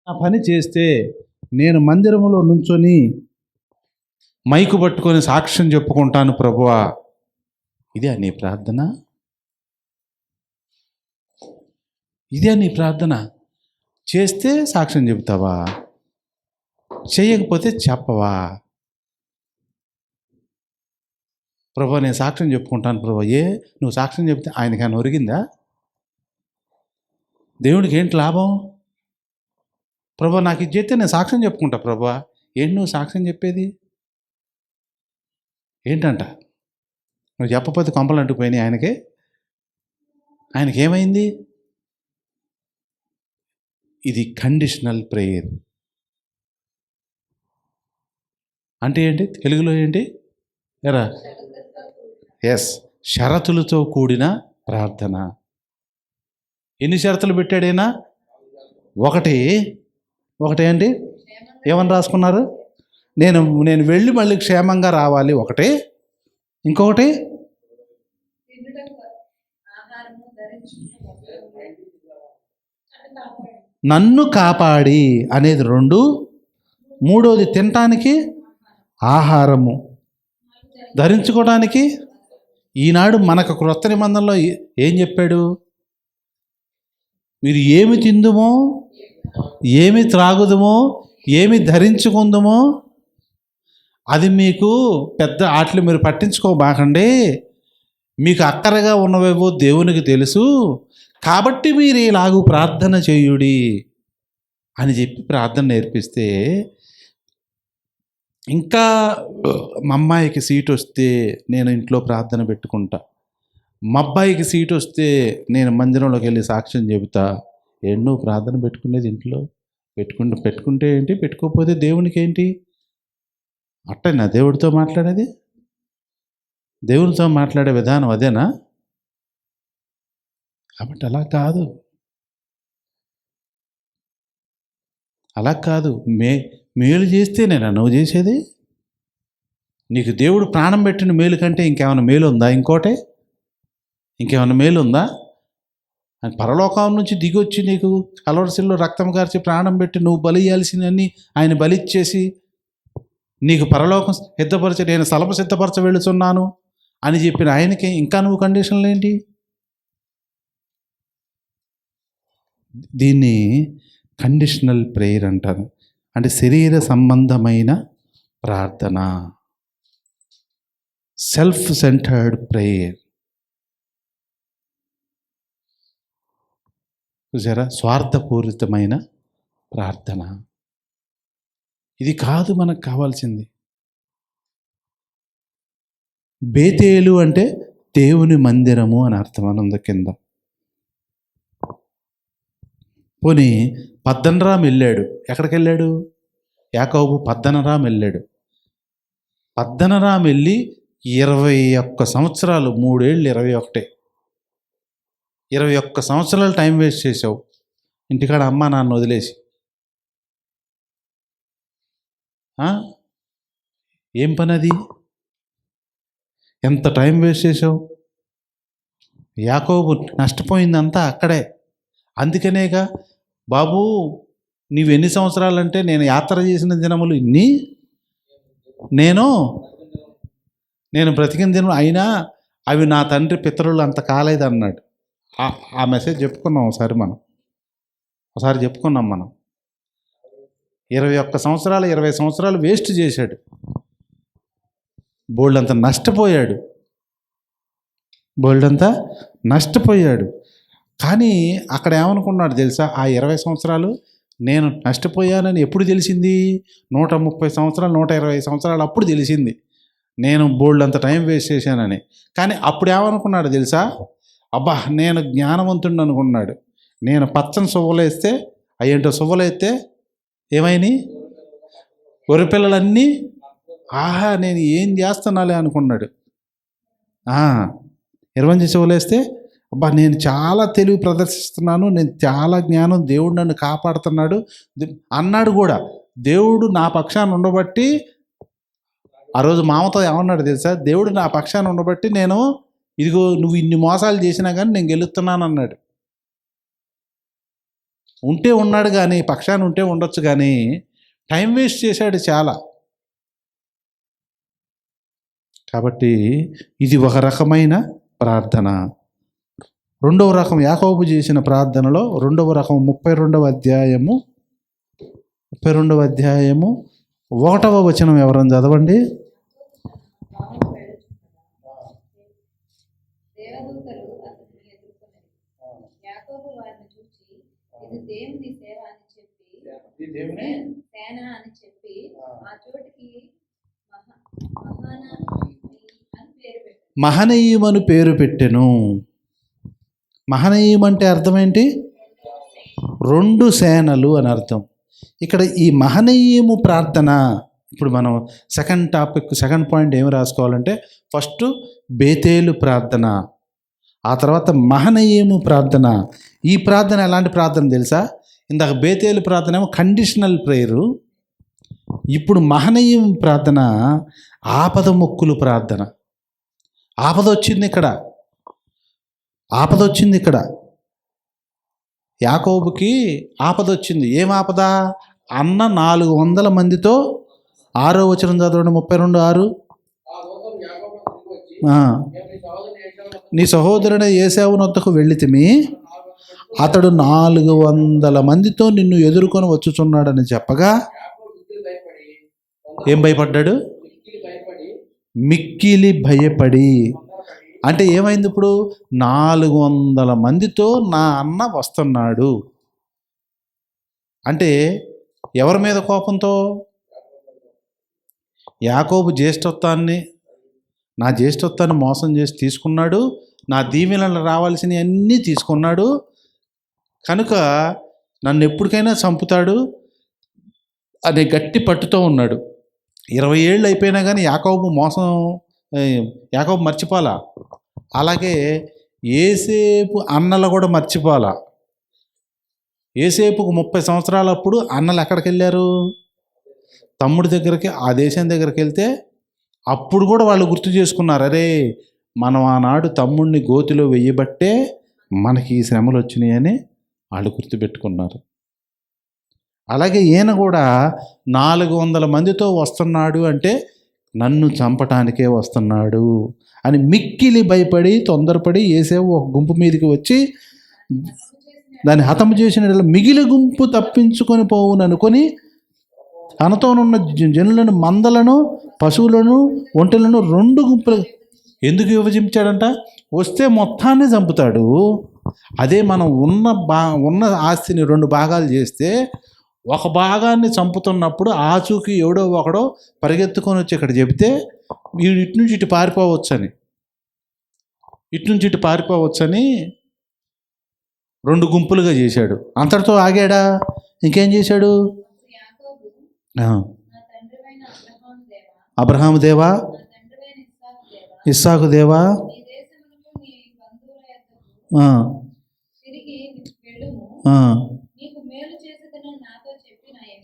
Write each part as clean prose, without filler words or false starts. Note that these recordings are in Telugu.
ఆ పని చేస్తే నేను మందిరంలో నుంచొని మైకు పట్టుకొని సాక్ష్యం చెప్పుకుంటాను ప్రభువా. ఇదే నీ ప్రార్థన? ఇదే నీ ప్రార్థన? చేస్తే సాక్ష్యం చెబుతావా? చేయకపోతే చెప్పవా? ప్రభు నేను సాక్ష్యం చెప్పుకుంటాను ప్రభు. నువ్వు సాక్ష్యం చెప్తే ఆయనకైనా ఒరిగిందా? దేవుడికి ఏంటి లాభం? ప్రభు నాకు ఇది చెప్తే నేను సాక్ష్యం చెప్పుకుంటా ప్రభు. ఏంటి నువ్వు సాక్ష్యం చెప్పేది ఏంటంట? నువ్వు చెప్పకపోతే కొంపలు అంటుకుపోయినాయి ఆయనకి ఏమైంది? ఇది కండిషనల్ ప్రేయర్ అంటే ఏంటి? తెలుగులో ఏంటి ఎరా? ఎస్, షరతులతో కూడిన ప్రార్థన. ఎన్ని షరతులు పెట్టాడైనా? ఒకటి ఏంటి? ఏమని రాసుకున్నారు? నేను వెళ్ళి మళ్ళీ క్షేమంగా రావాలి ఒకటి. ఇంకొకటి నన్ను కాపాడి అనేది 2. మూడోది తినటానికి ఆహారము, ధరించుకోవడానికి. ఈనాడు మనకు క్రొత్త నిబంధనలో ఏం చెప్పాడు? మీరు ఏమి తిందుమో, ఏమి త్రాగుదుమో, ఏమి ధరించుకుందుమో అది మీకు పెద్ద ఆటలు మీరు పట్టించుకోబాకండి. మీకు అక్కరగా ఉన్నవేవో దేవునికి తెలుసు, కాబట్టి మీరు ఇలాగూ ప్రార్థన చేయుడి అని చెప్పి ప్రార్థన నేర్పిస్తే, ఇంకా మా అమ్మాయికి సీట్ వస్తే నేను ఇంట్లో ప్రార్థన పెట్టుకుంటా, మా అబ్బాయికి సీట్ వస్తే నేను మందిరంలోకి వెళ్ళి సాక్ష్యం చెబుతా. ఎన్నో ప్రార్థన పెట్టుకునేది ఇంట్లో పెట్టుకుంటే ఏంటి, పెట్టుకోకపోతే దేవునికి ఏంటి? అట్టేనా దేవుడితో మాట్లాడేది? దేవునితో మాట్లాడే విధానం అదేనా? కాబట్టి అలా కాదు. మేలు చేస్తే నేను నువ్వు చేసేది. నీకు దేవుడు ప్రాణం పెట్టిన మేలు కంటే ఇంకేమైనా మేలు ఉందా? ఇంకేమైనా మేలు ఉందా? పరలోకం నుంచి దిగొచ్చి నీకు కలవరసిల్లో రక్తం కార్చి ప్రాణం పెట్టి నువ్వు బలి ఇయ్యాల్సినవన్నీ ఆయన బలిచ్చేసి నీకు పరలోకం సిద్ధపరచ, నేను స్థలము సిద్ధపరచ వెళుతున్నాను అని చెప్పిన ఆయనకి ఇంకా నువ్వు కండిషన్లు ఏంటి? దీన్ని కండిషనల్ ప్రేయర్ అంటారు. అంటే శరీర సంబంధమైన ప్రార్థన, సెల్ఫ్ సెంటర్డ్ ప్రేయర్. చూసారా? స్వార్థపూరితమైన ప్రార్థన. ఇది కాదు మనకు కావాల్సింది. బేతేలు అంటే దేవుని మందిరము అని అర్థం అనంద కింద. పోనీ పద్దనరాం వెళ్ళాడు. ఎక్కడికి వెళ్ళాడు? యాకోబు పద్దనరాం వెళ్ళాడు. పద్దనరాం వెళ్ళి 21 సంవత్సరాలు, 3 ఏళ్ళు 21 సంవత్సరాలు టైం వేస్ట్ చేసావు ఇంటికాడ అమ్మ నాన్న వదిలేసి. ఏం పని అది? ఎంత టైం వేస్ట్ చేసావు? యాకోబు నష్టపోయిందంతా అక్కడే. అందుకనేగా బాబు నీవు ఎన్ని సంవత్సరాలంటే, నేను యాత్ర చేసిన దినములు ఇన్ని, నేను బ్రతికిన దినములు అయినా అవి నా తండ్రి పితరులు అంత కాలేదన్నాడు. ఆ మెసేజ్ చెప్పుకున్నాం ఒకసారి చెప్పుకున్నాం మనం. 21 సంవత్సరాలు 20 సంవత్సరాలు వేస్ట్ చేశాడు. బోల్డంతా నష్టపోయాడు. కానీ అక్కడ ఏమనుకున్నాడు తెలుసా? ఆ 20 సంవత్సరాలు నేను నష్టపోయానని ఎప్పుడు తెలిసింది? 130 సంవత్సరాలు 120 సంవత్సరాలు అప్పుడు తెలిసింది నేను బోల్డంత టైం వేస్ట్ చేశానని. కానీ అప్పుడు ఏమనుకున్నాడు తెలుసా? అబ్బా నేను జ్ఞానవంతుడిని అనుకున్నాడు. నేను పచ్చని సువ్వలేస్తే, అయ్యేంటో సువ్వలేస్తే ఏమైనాయి? గొర్రెపిల్లలన్నీ ఆహా నేను ఏం చేస్తున్నాలే అనుకున్నాడు. 20 సువ్వలేస్తే అబ్బా నేను చాలా తెలివి ప్రదర్శిస్తున్నాను, నేను చాలా జ్ఞానం, దేవుడు నన్ను కాపాడుతున్నాడు అన్నాడు కూడా. దేవుడు నా పక్షాన ఉండబట్టి, ఆ రోజు మామతో ఏమన్నాడు తెలుసా? దేవుడు నా పక్షాన ఉండబట్టి నేను ఇదిగో నువ్వు ఇన్ని మోసాలు చేసినా కానీ నేను గెలుస్తున్నాను అన్నాడు. ఉంటే ఉన్నాడు కానీ పక్షాన ఉంటే ఉండొచ్చు కానీ టైం వేస్ట్ చేశాడు చాలా. కాబట్టి ఇది ఒక రకమైన ప్రార్థన. రెండవ రకం యాకోబు చేసిన ప్రార్థనలో రెండవ రకం 32వ అధ్యాయము 1వ వచనం ఎవరని చదవండి. దేవదూతలు అతనిని ఎదుర్కొన్నది. యాకోబు వారిని చూచి ఇది దేవుని సేవ అని చెప్పి సేన అని చెప్పి ఆ చోటికి మహనీయమని పేరు పెట్టెను. మహనీయం అంటే అర్థం ఏంటి? 2 సేనలు అని అర్థం. ఇక్కడ ఈ మహనీయము ప్రార్థన, ఇప్పుడు మనం సెకండ్ పాయింట్ ఏమి రాసుకోవాలంటే, ఫస్ట్ బేతేలు ప్రార్థన, ఆ తర్వాత మహనీయము ప్రార్థన. ఈ ప్రార్థన ఎలాంటి ప్రార్థన తెలుసా? ఇందాక బేతేలు ప్రార్థన ఏమో కండిషనల్ ప్రేయరు, ఇప్పుడు మహనీయం ప్రార్థన ఆపద మొక్కులు ప్రార్థన. ఆపద వచ్చింది ఇక్కడ. యాకోబుకి ఆపద వచ్చింది. ఏం ఆపద? అన్న 400 మందితో, 6వ వచనం చదవండి, 32:6. నీ సహోదరుని ఏశావు నొద్దకు వెళ్ళితిమి, అతడు 400 మందితో నిన్ను ఎదుర్కొని వచ్చుచున్నాడని చెప్పగా ఏం భయపడ్డాడు? మిక్కిలి భయపడి. అంటే ఏమైంది? ఇప్పుడు 400 మందితో నా అన్న వస్తున్నాడు అంటే ఎవరి మీద కోపంతో? యాకోబు నా జ్యేష్ఠత్వాన్ని మోసం చేసి తీసుకున్నాడు, నా దీవెనలు రావాల్సినవి అన్నీ తీసుకున్నాడు, కనుక నన్ను ఎప్పటికైనా చంపుతాడు అనే గట్టి పట్టుతో ఉన్నాడు. 20 ఏళ్ళు అయిపోయినా కానీ యాకోబు మర్చిపోలా. అలాగే ఏసేపు అన్నలు కూడా మర్చిపోలా. ఏసేపుకు 30 సంవత్సరాలప్పుడు అన్నలు ఎక్కడికి వెళ్ళారు? తమ్ముడి దగ్గరికి, ఆ దేశం దగ్గరికి వెళ్తే అప్పుడు కూడా వాళ్ళు గుర్తు చేసుకున్నారు, అరే మనం ఆనాడు తమ్ముడిని గోతిలో వెయ్యబట్టే మనకి ఈ శ్రమలు వచ్చినాయని వాళ్ళు గుర్తుపెట్టుకున్నారు. అలాగే ఈయన కూడా 400 మందితో వస్తున్నాడు అంటే నన్ను చంపటానికే వస్తున్నాడు అని మిక్కిలి భయపడి తొందరపడి ఏసేవు ఒక గుంపు మీదకి వచ్చి దాన్ని హతము చేసిన మిగిలి గుంపు తప్పించుకొని పోవుననుకొని తనతోనున్న జనులను, మందలను, పశువులను, ఒంటెలను 2 గుంపులు ఎందుకు విభజించాడంట? వస్తే మొత్తాన్ని చంపుతాడు. అదే మనం ఉన్న ఆస్తిని 2 భాగాలు చేస్తే ఒక భాగాన్ని చంపుతున్నప్పుడు ఆచూకి ఎవడో ఒకడో పరిగెత్తుకొని వచ్చి ఇక్కడ చెబితే వీడు ఇటు నుంచి ఇటు పారిపోవచ్చని 2 గుంపులుగా చేశాడు. అంతటితో ఆగాడా? ఇంకేం చేశాడు? అబ్రహాము దేవా, ఇస్సాకు దేవా,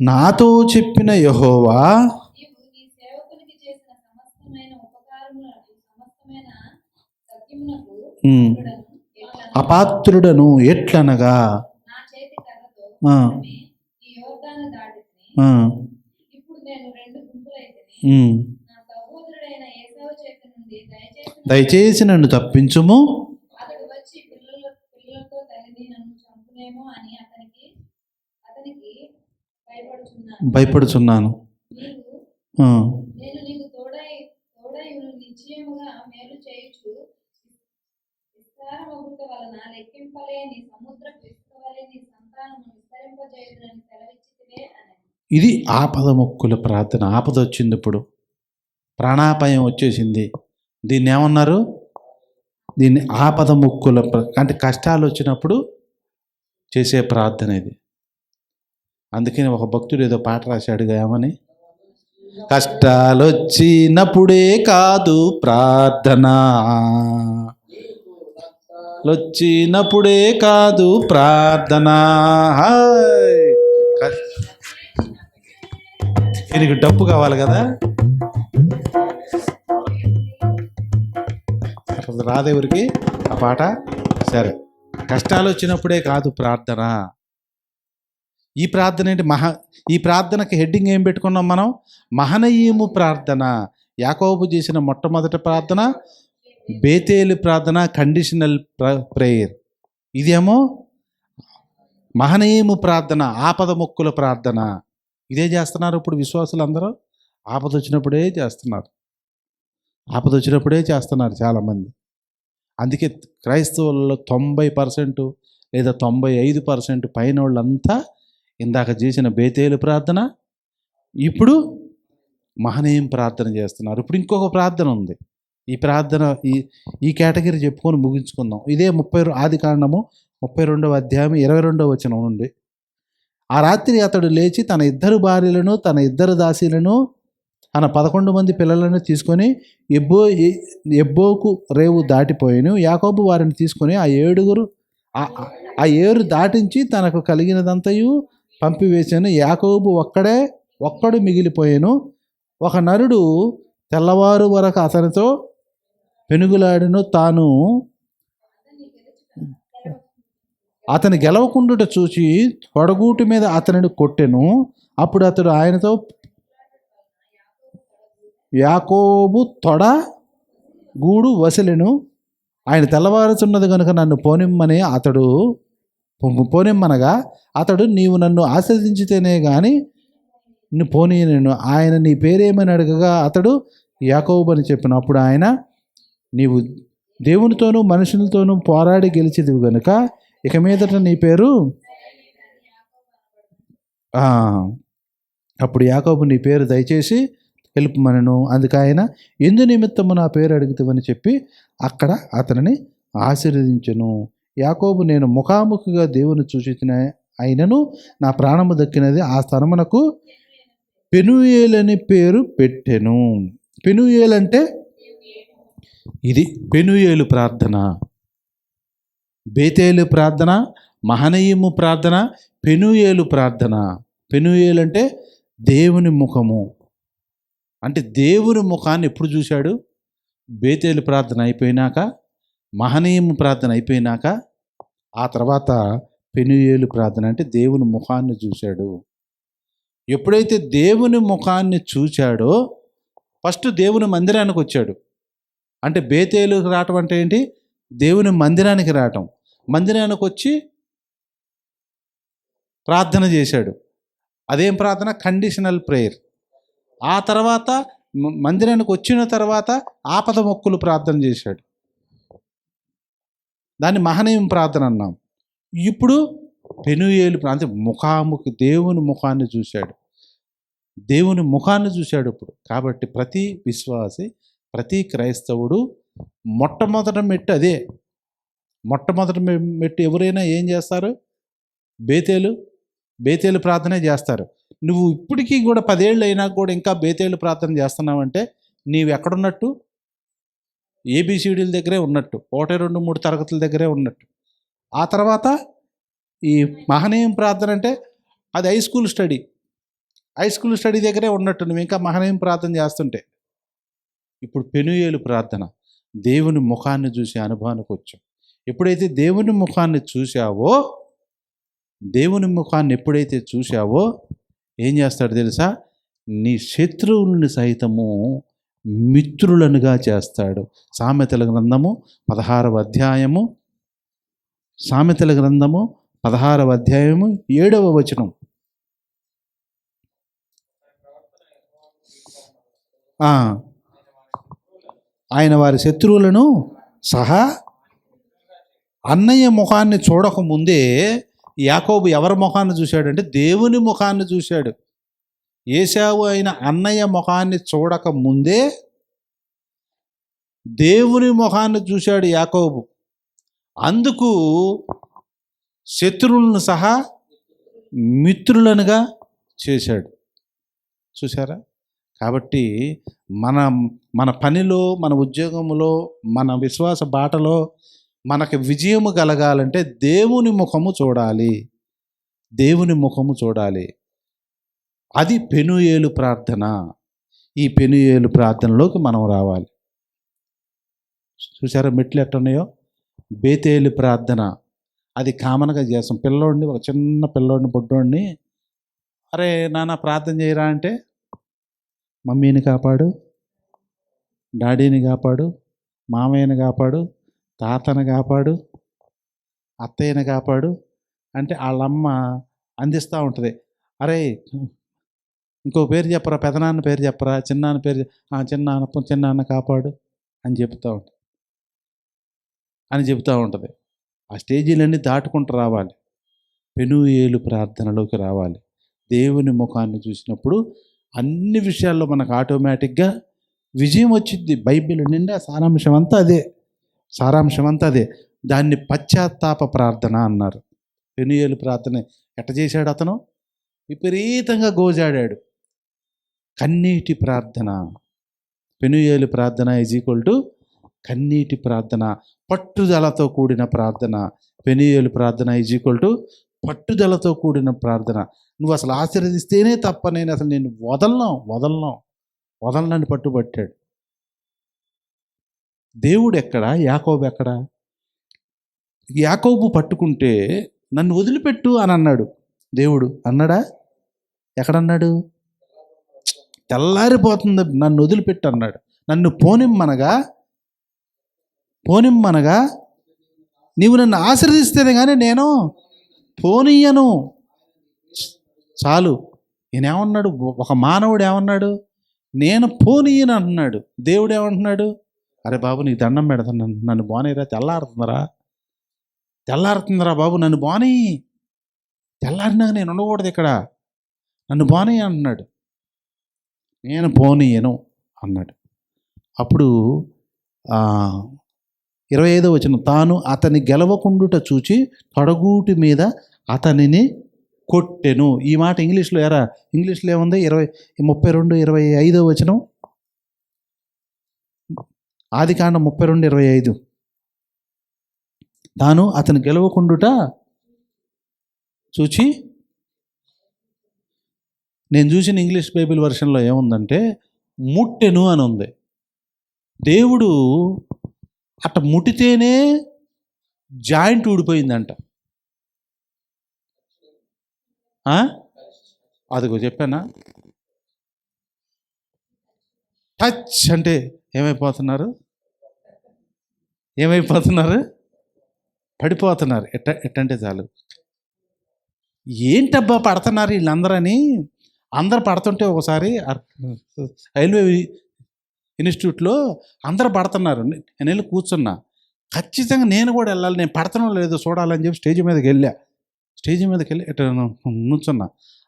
నాతో చెప్పిన యెహోవా అపాత్రుడను ఎట్లనగా దయచేసి నన్ను తప్పించుము, భయపడుచున్నాను. ఇది ఆపద మొక్కుల ప్రార్థన. ఆపద వచ్చింది, ఇప్పుడు ప్రాణాపాయం వచ్చేసింది. దీన్ని ఏమన్నారు? దీన్ని ఆపద మొక్కుల అంటే కష్టాలు వచ్చినప్పుడు చేసే ప్రార్థన ఇది. అందుకని ఒక భక్తుడు ఏదో పాట రాశాడుగా, ఏమని? కష్టాలు వచ్చినప్పుడే కాదు ప్రార్థన, వచ్చినప్పుడే కాదు ప్రార్థన. దీనికి డప్పు కావాలి కదా, రాదేవురికి ఆ పాట. సరే, కష్టాలు వచ్చినప్పుడే కాదు ప్రార్థన, ఈ ప్రార్థన ఏంటి? ఈ ప్రార్థనకి హెడ్డింగ్ ఏం పెట్టుకున్నాం మనం? మహనయీము ప్రార్థన. యాకోబు చేసిన మొట్టమొదటి ప్రార్థన బేతేలు ప్రార్థన, కండిషనల్ ప్రేయర్. ఇదేమో మహనయీము ప్రార్థన, ఆపద మొక్కుల ప్రార్థన. ఇదే చేస్తున్నారు ఇప్పుడు విశ్వాసులు అందరూ. ఆపద వచ్చినప్పుడే చేస్తున్నారు చాలామంది. అందుకే క్రైస్తవులలో 90% లేదా 95% పైన వాళ్ళంతా ఇందాక చేసిన బేతేలు ప్రార్థన, ఇప్పుడు మహనీయం ప్రార్థన చేస్తున్నారు. ఇప్పుడు ఇంకొక ప్రార్థన ఉంది. ఈ ప్రార్థన ఈ కేటగిరీ చెప్పుకొని ముగించుకుందాం. ఇదే ఆదికాండము 32వ అధ్యాయం 22వ వచనం నుండి. ఆ రాత్రి అతడు లేచి తన 2 భార్యలను, తన 2 దాసీలను, తన 11 మంది పిల్లలను తీసుకొని ఎబ్బోకు రేవు దాటిపోయాను. యాకోబు వారిని తీసుకొని ఆ ఏరు దాటించి తనకు కలిగినదంతయు పంపివేశాను. యాకోబు ఒక్కడు మిగిలిపోయాను. ఒక నరుడు తెల్లవారు వరకు అతనితో పెనుగులాడను. తాను అతని గెలవకుండుట చూచి తొడగూటి మీద అతనిని కొట్టెను. అప్పుడు అతడు ఆయనతో, యాకోబు తొడ గూడు వసలెను. ఆయన తెల్లవారుచున్నది కనుక నన్ను పోనిమ్మనగా అతడు, నీవు నన్ను ఆశ్రదించితేనే గాని నిన్ను పోనీయను. ఆయన నీ పేరేమని అడగగా అతడు యాకోబు అని చెప్పిన. అప్పుడు ఆయన, నీవు దేవునితోనూ మనుషులతోనూ పోరాడి గెలిచేదివి గనుక ఇక మీదట నీ పేరు. అప్పుడు యాకోబు, నీ పేరు దయచేసి తెలుపుమనను. అందుకు ఆయన, ఎందు నిమిత్తము నా పేరు అడుగుతావని చెప్పి అక్కడ అతనిని ఆశీర్వదించెను. యాకోబు, నేను ముఖాముఖిగా దేవుని చూచిన అయినను నా ప్రాణము దక్కినది. ఆ స్థలమునకు పెనుయేలని పేరు పెట్టెను. పెనుయేలు అంటే ఇది పెనుయేలు ప్రార్థన, బేతేలు ప్రార్థన, మహనయీము ప్రార్థన, పెనుయేలు ప్రార్థన. పెనుయేలు అంటే దేవుని ముఖము. అంటే దేవుని ముఖాన్ని ఎప్పుడు చూశాడు? బేతేలు ప్రార్థన అయిపోయినాక, మహనీయము ప్రార్థన అయిపోయినాక, ఆ తర్వాత పెనుయేలు ప్రార్థన అంటే దేవుని ముఖాన్ని చూశాడు. ఎప్పుడైతే దేవుని ముఖాన్ని చూశాడో ఫస్ట్ దేవుని మందిరానికి వచ్చాడు. అంటే బేతేలుకి రావటం అంటే ఏంటి? దేవుని మందిరానికి రావటం. మందిరానికి వచ్చి ప్రార్థన చేశాడు. అదేం ప్రార్థన? Conditional prayer. ఆ తర్వాత మందిరానికి వచ్చిన తర్వాత ఆపద మొక్కులు ప్రార్థన చేశాడు. దాన్ని మహనీయం ప్రార్థన అన్నాం. ఇప్పుడు పెనుయేలు అంటే ముఖాముఖి, దేవుని ముఖాన్ని చూశాడు. దేవుని ముఖాన్ని చూశాడు ఇప్పుడు. కాబట్టి ప్రతి విశ్వాసి, ప్రతి క్రైస్తవుడు మొట్టమొదటి మెట్టు అదే. మొట్టమొదటి మెట్టు ఎవరైనా ఏం చేస్తారు? బేతేలు ప్రార్థనే చేస్తారు. నువ్వు ఇప్పటికీ కూడా 10 ఏళ్ళు అయినా కూడా ఇంకా బేతేలు ప్రార్థన చేస్తున్నావంటే నీవు ఎక్కడున్నట్టు? ABCDల దగ్గరే ఉన్నట్టు, 1, 2, 3 తరగతుల దగ్గరే ఉన్నట్టు. ఆ తర్వాత ఈ మహనీయం ప్రార్థన అంటే అది హై స్కూల్ స్టడీ దగ్గరే ఉన్నట్టు నువ్వు ఇంకా మహనీయం ప్రార్థన చేస్తుంటే. ఇప్పుడు పెనుయేలు ప్రార్థన, దేవుని ముఖాన్ని చూసే అనుభవానికి వచ్చావు. ఎప్పుడైతే దేవుని ముఖాన్ని చూసావో, ఎప్పుడైతే చూసావో ఏం చేస్తాడు తెలుసా? నీ శత్రువుల్ని సైతము మిత్రులనుగా చేస్తాడు. సామెతల గ్రంథము 16వ అధ్యాయము 7వ వచనం. ఆయన వారి శత్రువులను సహా అన్నయ్య ముఖాన్ని చూడకముందే యాకోబు ఎవరి ముఖాన్ని చూశాడంటే దేవుని ముఖాన్ని చూశాడు. ఏశావు అయిన అన్నయ్య ముఖాన్ని చూడక ముందే దేవుని ముఖాన్ని చూశాడు యాకోబు. అందుకు శత్రువులను సహా మిత్రులనుగా చేశాడు. చూసారా? కాబట్టి మన పనిలో, మన ఉద్యోగంలో, మన విశ్వాస బాటలో మనకు విజయము కలగాలంటే దేవుని ముఖము చూడాలి. అది పెనుయేలు ప్రార్థన. ఈ పెనుయేలు ప్రార్థనలోకి మనం రావాలి. చూసారా మెట్లు ఎట్టున్నాయో? బేతేలు ప్రార్థన, అది కామన్గా చేస్తాం. పిల్లోడిని, ఒక చిన్న పిల్లోడిని, బుడ్డోడిని, అరే నాన్న ప్రార్థన చేయరా అంటే, మమ్మీని కాపాడు, డాడీని కాపాడు, మామయ్యని కాపాడు, తాతని కాపాడు, అత్తయ్యని కాపాడు అంటే వాళ్ళమ్మ అందిస్తూ ఉంటుంది. అరే ఇంకో పేరు చెప్పరా, పెదనాన్న పేరు చెప్పరా, చిన్నాన్న పేరు చిన్నాన్న కాపాడు అని చెప్తూ ఉంటుంది. ఆ స్టేజీలన్నీ దాటుకుంటూ రావాలి. పెనుయేలు ప్రార్థనలోకి రావాలి. దేవుని ముఖాన్ని చూసినప్పుడు అన్ని విషయాల్లో మనకు ఆటోమేటిక్గా విజయం వచ్చింది. బైబిల్ నిండా సారాంశం అంతా అదే. దాన్ని పశ్చాత్తాప ప్రార్థన అన్నారు. పెనుయేలు ప్రార్థన ఎట్ట చేశాడు అతను? విపరీతంగా గోజాడాడు. కన్నీటి ప్రార్థన. పెనుయేలు ప్రార్థన = కన్నీటి ప్రార్థన, పట్టుదలతో కూడిన ప్రార్థన. పెనుయేలు ప్రార్థన = పట్టుదలతో కూడిన ప్రార్థన. నువ్వు అసలు ఆశీర్వదిస్తేనే తప్ప నేను వదలనని పట్టుబట్టాడు. దేవుడు ఎక్కడ, యాకోబు ఎక్కడ? యాకోబు పట్టుకుంటే నన్ను వదిలిపెట్టు అని అన్నాడు. దేవుడు అన్నాడా? ఎక్కడన్నాడు? తెల్లారిపోతుంది, నన్ను వదిలిపెట్టు అన్నాడు. నన్ను పోనిమ్మనగా నీవు నన్ను ఆశీర్వదిస్తేనే కానీ నేను పోనీయను. చాలు. ఈయనేమన్నాడు? ఒక మానవుడు ఏమన్నాడు? నేను పోనీయను అంటున్నాడు. దేవుడు ఏమంటున్నాడు? అరే బాబు నీకు దండం పెడతాను, నన్ను పోనీరా, తెల్లారుతుందిరా బాబు, నన్ను పోనీ, తెల్లారినాక నేను ఉండకూడదు ఇక్కడ, నన్ను పోనీ అంటున్నాడు. నేను పోనీయను అన్నాడు. అప్పుడు 25వ వచనం, తాను అతని గెలవకుండుట చూచి తొడగూటి మీద అతనిని కొట్టెను. ఈ మాట ఇంగ్లీష్లో ఏముంది? 32:25 వచనం, ఆదికాండం 32:25. తాను అతని గెలవకుండుట చూచి, నేను చూసిన ఇంగ్లీష్ బైబిల్ వెర్షన్లో ఏముందంటే ముట్టెను అని ఉంది. దేవుడు అట్ట ముట్టితేనే జాయింట్ ఊడిపోయిందంట. అదిగో చెప్పానా? టచ్ అంటే ఏమైపోతున్నారు? పడిపోతున్నారు. ఎట్టంటే చాలు. ఏంటబ్బా పడుతున్నారు వీళ్ళందరని అందరు పడుతుంటే ఒకసారి రైల్వే ఇన్స్టిట్యూట్లో అందరు పడుతున్నారు. నేను వెళ్ళి కూర్చున్నా. ఖచ్చితంగా నేను కూడా వెళ్ళాలి, నేను పడతానో లేదో చూడాలని చెప్పి స్టేజ్ మీదకి వెళ్ళి ఇట్లా నుంచున్నా.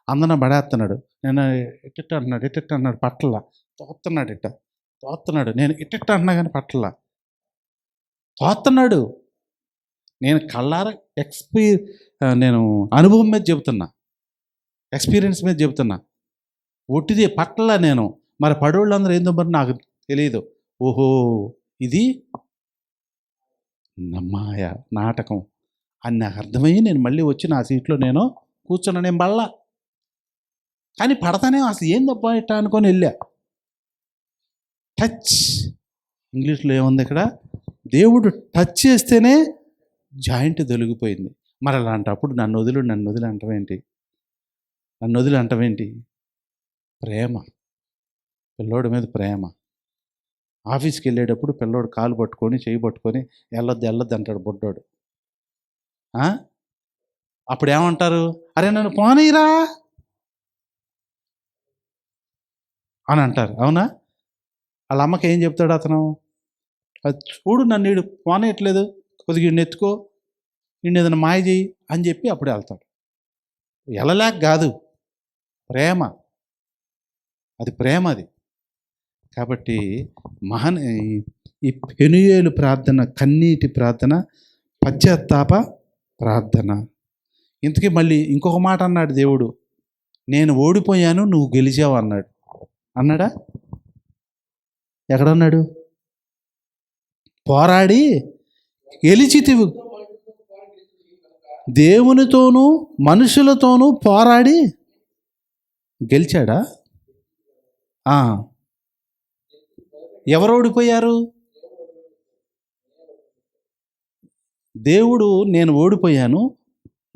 అందరూ పడేస్తున్నాడు. నేను ఇట్ట అంటున్నాడు పట్ల తోస్తున్నాడు. నేను ఇట్ట అంటున్నా కానీ పట్ల తోస్తున్నాడు. నేను కళ్ళారా నేను అనుభవం మీద చెబుతున్నా, ఎక్స్పీరియన్స్ మీద చెబుతున్నా. ఒట్టిది పట్ల నేను. మరి పడోళ్ళందరూ ఏందో మరి నాకు తెలియదు. ఓహో ఇది మాయ, నాటకం అని నాకు అర్థమయ్యి నేను మళ్ళీ వచ్చి నా సీట్లో నేను కూర్చున్నా. నేను బళ్ళ కానీ పడతానే అసలు ఏందబ్బా ఇట్ట అనుకొని వెళ్ళా. టచ్, ఇంగ్లీష్లో ఏముంది ఇక్కడ? దేవుడు టచ్ చేస్తేనే జాయింట్ తొలగిపోయింది. మరి అలాంటప్పుడు నన్ను వదిలి అంటవేంటి? ప్రేమ, పిల్లోడి మీద ప్రేమ. ఆఫీస్కి వెళ్ళేటప్పుడు పిల్లోడు కాలు పట్టుకొని చేయి పట్టుకొని వెళ్ళొద్దు అంటాడు బుడ్డోడు. అప్పుడు ఏమంటారు? అరే నన్ను పోనీరా అని అంటారు. అవునా? వాళ్ళ అమ్మకి ఏం చెప్తాడు అతను? అది చూడు, నన్ను వీడు పోనేయట్లేదు, కొద్దిగా వీడిని ఎత్తుకో, వీడిని ఏదైనా మాయ చేయి అని చెప్పి అప్పుడు వెళ్తాడు. వెళ్ళలేక కాదు, ప్రేమ. అది ప్రేమ. అది కాబట్టి ఈ పెనుయేలు ప్రార్థన కన్నీటి ప్రార్థన, పశ్చాత్తాప ప్రార్థన. ఇంతకీ మళ్ళీ ఇంకొక మాట అన్నాడు దేవుడు, నేను ఓడిపోయాను నువ్వు గెలిచావు అన్నాడా? ఎక్కడన్నాడు? పోరాడి గెలిచితివి. దేవునితోనూ మనుషులతోనూ పోరాడి గెలిచాడా? ఎవరు ఓడిపోయారు? దేవుడు నేను ఓడిపోయాను,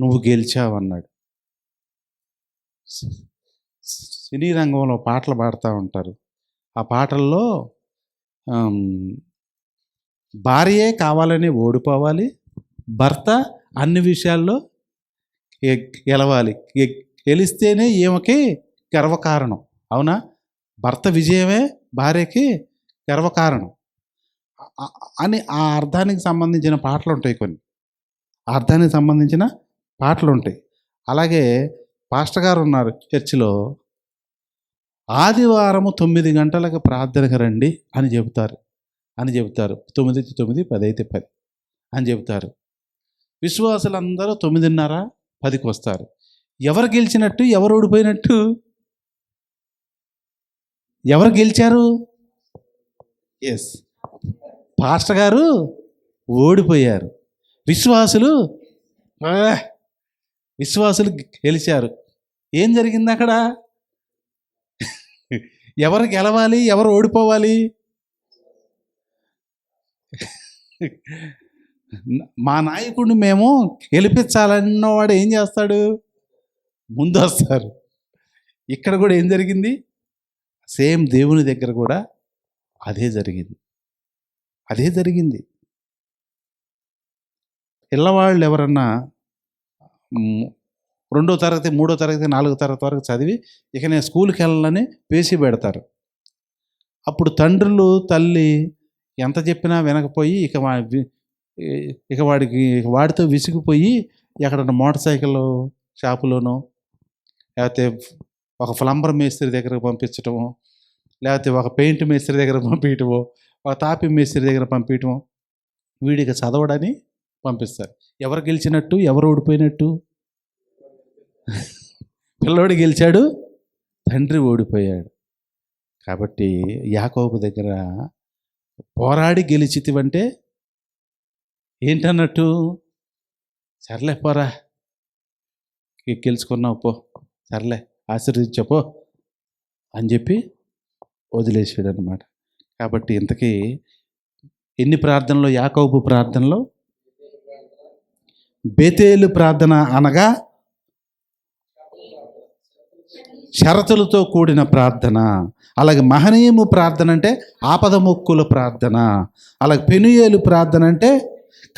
నువ్వు గెలిచావు అన్నాడు. సినీ రంగంలో పాటలు పాడుతూ ఉంటారు. ఆ పాటల్లో భార్యే కావాలని ఓడిపోవాలి, భర్త అన్ని విషయాల్లో గెలవాలి, గెలిస్తేనే ఈమెకి గర్వకారణం. అవునా? భర్త విజయమే భార్యకి గర్వకారణం అని ఆ అర్థానికి సంబంధించిన పాటలు ఉంటాయి. కొన్ని ఆ అర్థానికి సంబంధించిన పాటలు ఉంటాయి. అలాగే పాస్టర్ గారు ఉన్నారు చర్చిలో, ఆదివారము 9 గంటలకు ప్రార్థనకు రండి అని చెబుతారు. 9 కి 9, 10 అయితే 10 అని చెబుతారు. విశ్వాసులందరూ 9:30, 10కి వస్తారు. ఎవరు గెలిచినట్టు, ఎవరు ఓడిపోయినట్టు? ఎవరు గెలిచారు? ఎస్, పాస్టర్ గారు ఓడిపోయారు. విశ్వాసులు గెలిచారు. ఏం జరిగింది అక్కడ? ఎవరు గెలవాలి, ఎవరు ఓడిపోవాలి? మా నాయకుడిని మేము గెలిపించాలన్నవాడు ఏం చేస్తాడు? ముందు వస్తారు. ఇక్కడ కూడా ఏం జరిగింది? సేమ్ దేవుని దగ్గర కూడా అదే జరిగింది. పిల్లవాళ్ళు ఎవరన్నా 2వ తరగతి, 3వ తరగతి, 4వ తరగతి వరకు చదివి ఇక నేను స్కూల్కి వెళ్ళాలని పేసి పెడతారు. అప్పుడు తండ్రులు, తల్లి ఎంత చెప్పినా వినకపోయి ఇక వాడితో విసిగిపోయి ఎక్కడన్నా మోటార్ సైకిల్ షాపులోనో, లేకపోతే ఒక ప్లంబర్ మేస్త్రి దగ్గరకు పంపించటము, లేకపోతే ఒక పెయింట్ మేస్త్రి దగ్గర పంపించటము, ఒక తాపి మేస్త్రి దగ్గర పంపించటము, వీడికి చదవడని పంపిస్తారు. ఎవరు గెలిచినట్టు, ఎవరు ఓడిపోయినట్టు? పిల్లోడు గెలిచాడు, తండ్రి ఓడిపోయాడు. కాబట్టి యాకోబు దగ్గర పోరాడి గెలిచితివంటే ఏంటన్నట్టు? సర్లే పోరా, గెలుచుకున్నావు పో, సర్లే ఆశీర్వదించపో అని చెప్పి వదిలేసాడు అనమాట. కాబట్టి ఇంతకీ ఎన్ని ప్రార్థనలో? యాకోబు ప్రార్థనలో బేతేలు ప్రార్థన అనగా షరతులతో కూడిన ప్రార్థన. అలాగే మహనీయము ప్రార్థన అంటే ఆపద మొక్కుల ప్రార్థన. అలాగే పెనుయేలు ప్రార్థన అంటే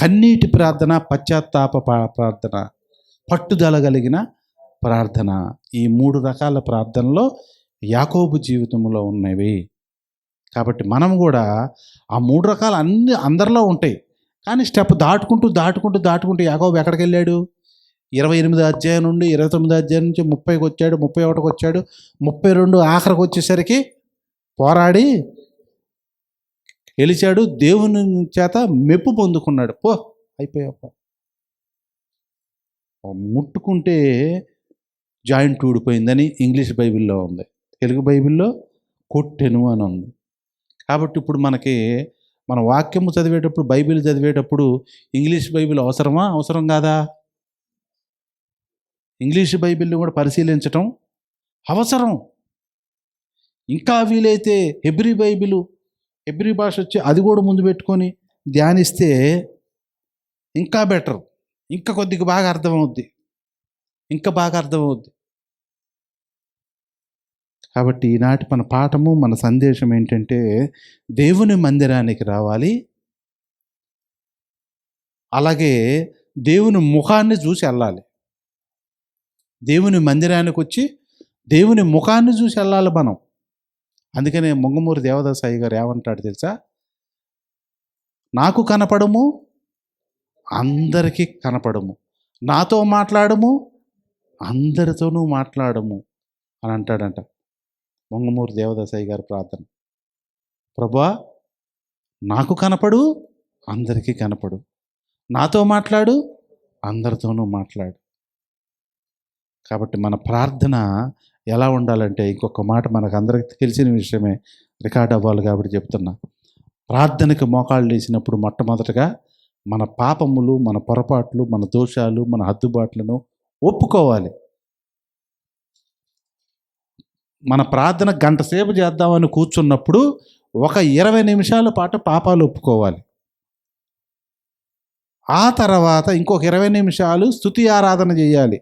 కన్నీటి ప్రార్థన, పశ్చాత్తాప ప్రార్థన, పట్టుదల కలిగిన ప్రార్థన. ఈ 3 రకాల ప్రార్థనలో యాకోబు జీవితంలో ఉన్నవి. కాబట్టి మనం కూడా ఆ 3 రకాలు అందరిలో ఉంటాయి. కానీ స్టెప్ దాటుకుంటూ యాకోబు ఎక్కడికి వెళ్ళాడు? 28వ అధ్యాయం నుండి 29వ అధ్యాయం నుంచి 30కి వచ్చాడు, 31కి వచ్చాడు, 32 ఆఖరికి వచ్చేసరికి పోరాడి గెలిచాడు, దేవుని చేత మెప్పు పొందుకున్నాడు. పో, అయిపోయాప్ప. ముట్టుకుంటే జాయింట్ ఊడిపోయిందని ఇంగ్లీష్ బైబిల్లో ఉంది, తెలుగు బైబిల్లో కొట్టెను అని ఉంది. కాబట్టి ఇప్పుడు మన వాక్యము చదివేటప్పుడు, బైబిల్ చదివేటప్పుడు ఇంగ్లీష్ బైబిల్ అవసరమా, అవసరం కాదా? ఇంగ్లీష్ బైబిల్ని కూడా పరిశీలించటం అవసరం. ఇంకా వీలైతే హెబ్రీ భాష వచ్చి అది కూడా ముందు పెట్టుకొని ధ్యానిస్తే ఇంకా బెటర్, ఇంకా కొద్దిగా బాగా అర్థమవుద్ది. కాబట్టి ఈనాటి మన పాఠము, మన సందేశం ఏంటంటే దేవుని మందిరానికి రావాలి, అలాగే దేవుని ముఖాన్ని చూసి వెళ్ళాలి. దేవుని మందిరానికి వచ్చి దేవుని ముఖాన్ని చూసి వెళ్ళాలి మనం. అందుకనే మొంగమూరి దేవదాసాయి గారు ఏమంటాడు తెలుసా? నాకు కనపడము, అందరికీ కనపడము, నాతో మాట్లాడము, అందరితోనూ మాట్లాడము అని అంటాడంట మొంగమూరి దేవదాసాయి గారి ప్రార్థన. ప్రభువా, నాకు కనపడు, అందరికీ కనపడు, నాతో మాట్లాడు, అందరితోనూ మాట్లాడు. కాబట్టి మన ప్రార్థన ఎలా ఉండాలంటే, ఇంకొక మాట మనకు అందరికీ తెలిసిన విషయమే, రికార్డ్ అవ్వాలి కాబట్టి చెప్తున్నా. ప్రార్థనకి మోకాళ్ళు వేసినప్పుడు మొట్టమొదటగా మన పాపములు, మన పొరపాట్లు, మన దోషాలు, మన హద్దుబాట్లను ఒప్పుకోవాలి. మన ప్రార్థన గంట సేపు చేద్దామని కూర్చున్నప్పుడు ఒక 20 నిమిషాల పాటు పాపాలు ఒప్పుకోవాలి. ఆ తర్వాత ఇంకొక 20 నిమిషాలు స్తుతి ఆరాధన చేయాలి.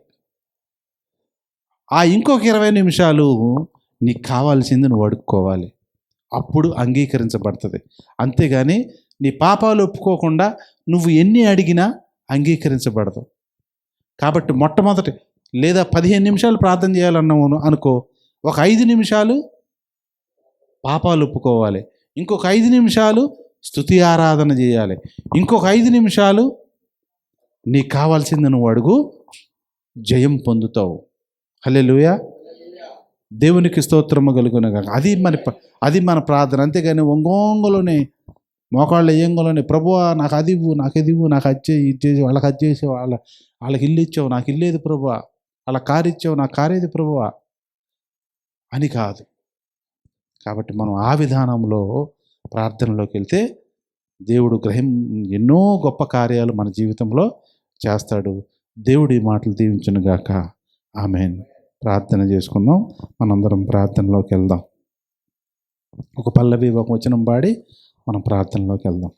ఆ ఇంకొక 20 నిమిషాలు నీకు కావాల్సింది నువ్వు అడుక్కోవాలి. అప్పుడు అంగీకరించబడుతుంది. అంతేగాని నీ పాపాలు ఒప్పుకోకుండా నువ్వు ఎన్ని అడిగినా అంగీకరించబడదు. కాబట్టి మొట్టమొదటి లేదా 15 నిమిషాలు ప్రార్థన చేయాలన్నావు అనుకో, ఒక 5 నిమిషాలు పాపాలు ఒప్పుకోవాలి, ఇంకొక 5 నిమిషాలు స్తుతి ఆరాధన చేయాలి, ఇంకొక 5 నిమిషాలు నీకు కావాల్సింది నువ్వు అడుగు, జయం పొందుతావు. హల్లెలూయా. దేవునికి స్తోత్రము కలుగునుగాక. అది మన ప్రార్థన. అంతేగాని ఒంగోంగులోనే మోకాళ్ళు ఏంగోలోనే ప్రభువా నాకు అది ఇవ్వు, నాకు ఇది ఇవ్వు, నాకు అది చేయి, ఇది చేసి, వాళ్ళకి అది చేసావు, వాళ్ళకి ఇల్లు ఇచ్చావు, నాకు ఇల్లేదు ప్రభువా, వాళ్ళ కారు ఇచ్చావు, నాకు కారేది ప్రభువా అని కాదు. కాబట్టి మనం ఆ విధానంలో ప్రార్థనలోకి వెళ్తే దేవుడు ఎన్నో గొప్ప కార్యాలు మన జీవితంలో చేస్తాడు. దేవుడి మాటలు దీవించునుగాక. ఆమేన్. ప్రార్థన చేసుకుందాం. మనందరం ప్రార్థనలోకి వెళ్దాం. ఒక పల్లవి, ఒక వచనం పాడి మనం ప్రార్థనలోకి వెళ్దాం.